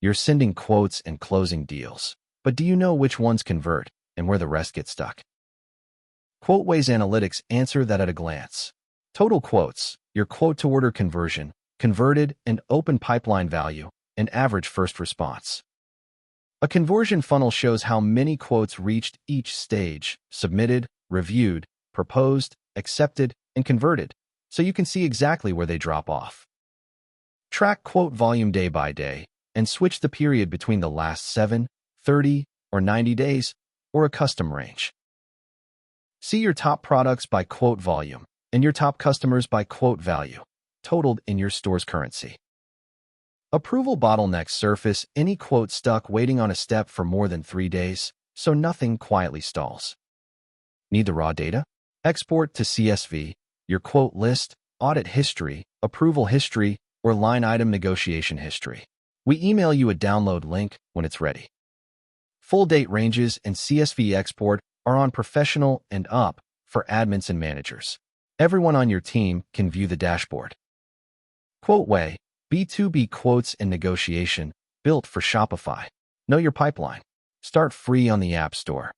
You're sending quotes and closing deals. But do you know which ones convert and where the rest get stuck? QuotWay's analytics answer that at a glance. Total quotes, your quote-to-order conversion, converted and open pipeline value, and average first response. A conversion funnel shows how many quotes reached each stage: submitted, reviewed, proposed, accepted, and converted, so you can see exactly where they drop off. Track quote volume day by day and switch the period between the last 7, 30, or 90 days, or a custom range. See your top products by quote volume and your top customers by quote value, totaled in your store's currency. Approval bottlenecks surface any quote stuck waiting on a step for more than 3 days, so nothing quietly stalls. Need the raw data? Export to CSV, your quote list, audit history, approval history, or line item negotiation history. We email you a download link when it's ready. Full date ranges and CSV export are on Professional and Up for admins and managers. Everyone on your team can view the dashboard. QuotWay, B2B quotes and negotiation, built for Shopify. Know your pipeline. Start free on the App Store.